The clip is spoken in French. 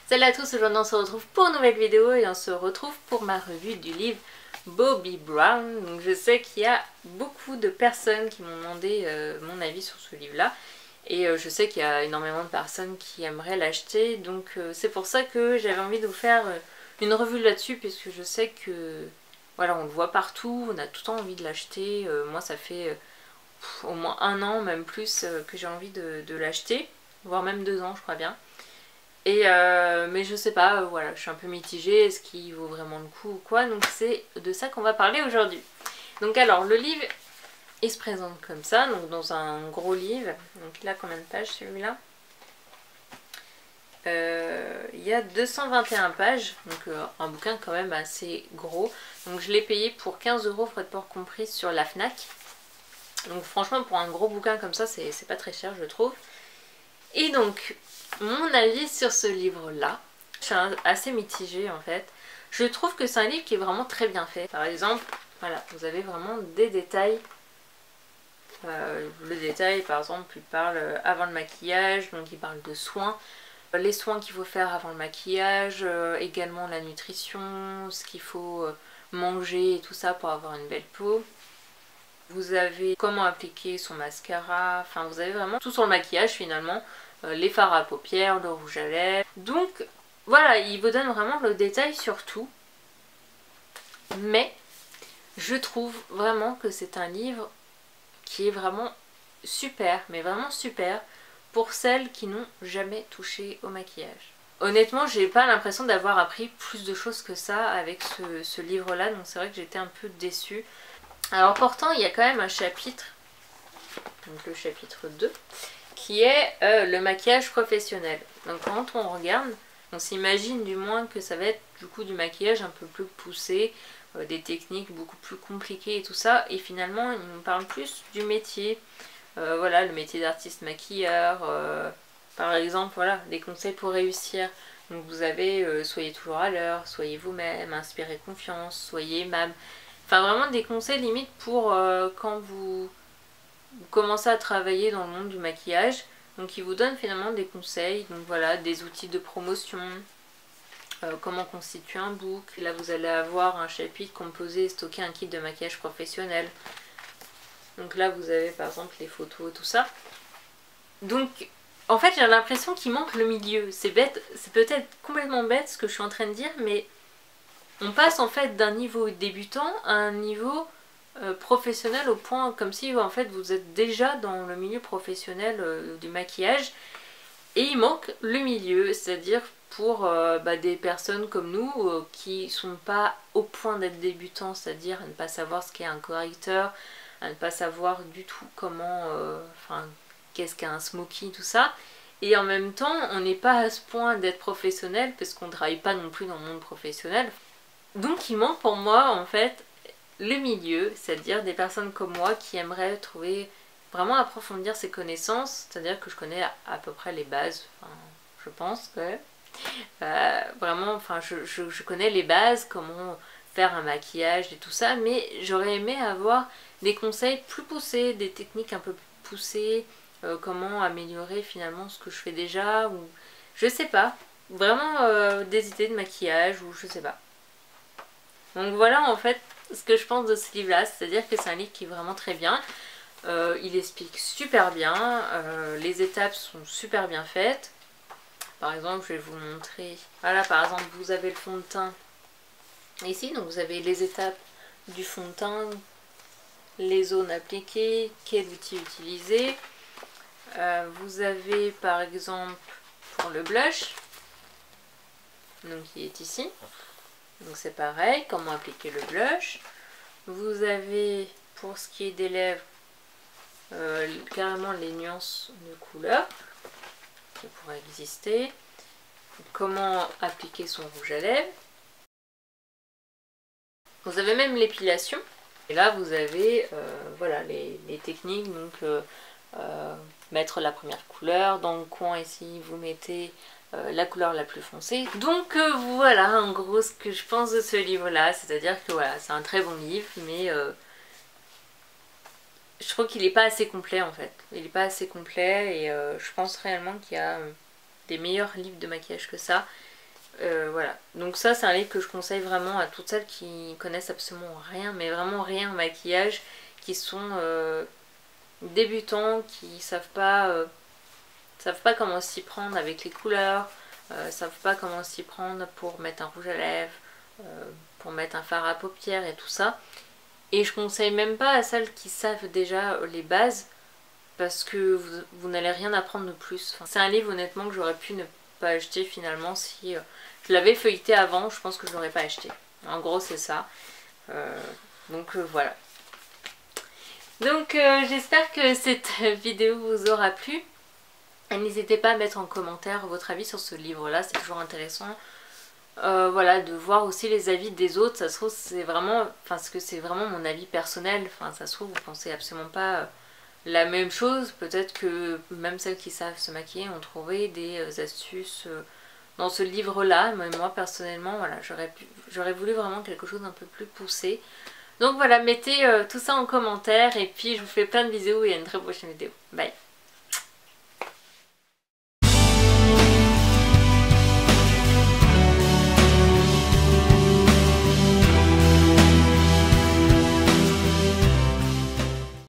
Salut à tous, aujourd'hui on se retrouve pour une nouvelle vidéo et on se retrouve pour ma revue du livre Bobby Brown. Donc je sais qu'il y a beaucoup de personnes qui m'ont demandé mon avis sur ce livre-là. Et je sais qu'il y a énormément de personnes qui aimeraient l'acheter. Donc c'est pour ça que j'avais envie de vous faire une revue là-dessus, puisque je sais que voilà, on le voit partout, on a tout le temps envie de l'acheter. Moi ça fait au moins un an, même plus, que j'ai envie de l'acheter. Voire même 2 ans je crois bien. Et mais je sais pas, voilà, je suis un peu mitigée, est-ce qu'il vaut vraiment le coup ou quoi, donc c'est de ça qu'on va parler aujourd'hui. Donc alors, le livre, il se présente comme ça, donc dans un gros livre, donc il a combien de pages celui-là? Il y a 221 pages, donc un bouquin quand même assez gros, donc je l'ai payé pour 15 €, frais de port compris, sur la Fnac. Donc franchement, pour un gros bouquin comme ça, c'est pas très cher je trouve. Et donc, mon avis sur ce livre-là, je suis assez mitigée en fait. Je trouve que c'est un livre qui est vraiment très bien fait. Par exemple, voilà, vous avez vraiment des détails. Le détail, par exemple, il parle avant le maquillage, donc il parle de soins. Les soins qu'il faut faire avant le maquillage, également la nutrition, ce qu'il faut manger et tout ça pour avoir une belle peau. Vous avez comment appliquer son mascara, enfin vous avez vraiment tout sur le maquillage finalement. Les fards à paupières, le rouge à lèvres. Donc voilà, il vous donne vraiment le détail sur tout. Mais je trouve vraiment que c'est un livre qui est vraiment super, mais vraiment super pour celles qui n'ont jamais touché au maquillage. Honnêtement, j'ai pas l'impression d'avoir appris plus de choses que ça avec ce livre-là, donc c'est vrai que j'étais un peu déçue. Alors pourtant, il y a quand même un chapitre, donc le chapitre 2, qui est le maquillage professionnel. Donc quand on regarde, on s'imagine du moins que ça va être du coup du maquillage un peu plus poussé, des techniques beaucoup plus compliquées et tout ça, et finalement il nous parle plus du métier, voilà, le métier d'artiste maquilleur, par exemple, voilà, des conseils pour réussir. Donc vous avez soyez toujours à l'heure, soyez vous-même, inspirez confiance, soyez aimable. Enfin vraiment des conseils limite pour quand vous commencez à travailler dans le monde du maquillage. Donc il vous donne finalement des conseils, donc voilà, des outils de promotion, comment constituer un book. Là vous allez avoir un chapitre composé et stocker un kit de maquillage professionnel. Donc là vous avez par exemple les photos et tout ça. Donc en fait j'ai l'impression qu'il manque le milieu. C'est bête, c'est peut-être complètement bête ce que je suis en train de dire, mais on passe en fait d'un niveau débutant à un niveau professionnel, au point comme si en fait vous êtes déjà dans le milieu professionnel du maquillage, et il manque le milieu, c'est-à-dire pour des personnes comme nous qui sont pas au point d'être débutants, c'est-à-dire à ne pas savoir ce qu'est un correcteur, à ne pas savoir du tout comment, qu'est-ce qu'un smoky, tout ça. Et en même temps, on n'est pas à ce point d'être professionnel parce qu'on ne travaille pas non plus dans le monde professionnel. Donc il manque pour moi en fait le milieu, c'est-à-dire des personnes comme moi qui aimeraient trouver, vraiment approfondir ses connaissances, c'est-à-dire que je connais à peu près les bases, enfin, je pense que vraiment, enfin je connais les bases, comment faire un maquillage et tout ça, mais j'aurais aimé avoir des conseils plus poussés, des techniques un peu plus poussées, comment améliorer finalement ce que je fais déjà, ou je sais pas, vraiment des idées de maquillage, ou je sais pas. Donc voilà en fait ce que je pense de ce livre là, c'est-à-dire que c'est un livre qui est vraiment très bien. Il explique super bien, les étapes sont super bien faites. Par exemple je vais vous montrer, voilà, par exemple vous avez le fond de teint ici, donc vous avez les étapes du fond de teint, les zones appliquées, quel outil utiliser. Vous avez par exemple pour le blush, donc qui est ici. Donc c'est pareil, comment appliquer le blush. Vous avez, pour ce qui est des lèvres, carrément les nuances de couleurs qui pourraient exister. Comment appliquer son rouge à lèvres. Vous avez même l'épilation. Et là vous avez voilà, les techniques, donc mettre la première couleur. Dans le coin ici vous mettez la couleur la plus foncée. Donc voilà en gros ce que je pense de ce livre là, c'est à dire que voilà, c'est un très bon livre, mais je trouve qu'il n'est pas assez complet en fait. Il n'est pas assez complet, et je pense réellement qu'il y a des meilleurs livres de maquillage que ça. Voilà, donc ça c'est un livre que je conseille vraiment à toutes celles qui connaissent absolument rien, mais vraiment rien au maquillage, qui sont débutants, qui savent pas comment s'y prendre avec les couleurs, savent pas comment s'y prendre pour mettre un rouge à lèvres, pour mettre un fard à paupières et tout ça. Et je conseille même pas à celles qui savent déjà les bases, parce que vous n'allez rien apprendre de plus. Enfin, c'est un livre honnêtement que j'aurais pu ne pas acheter finalement si je l'avais feuilleté avant, je pense que je l'aurais pas acheté. En gros c'est ça. Donc voilà. Donc j'espère que cette vidéo vous aura plu. Et n'hésitez pas à mettre en commentaire votre avis sur ce livre là, c'est toujours intéressant. Voilà, de voir aussi les avis des autres. Ça se trouve c'est vraiment, enfin parce que c'est vraiment mon avis personnel, enfin ça se trouve vous pensez absolument pas la même chose. Peut-être que même celles qui savent se maquiller ont trouvé des astuces dans ce livre là, mais moi personnellement voilà, j'aurais voulu vraiment quelque chose d'un peu plus poussé. Donc voilà, mettez tout ça en commentaire et puis je vous fais plein de bisous et à une très prochaine vidéo. Bye.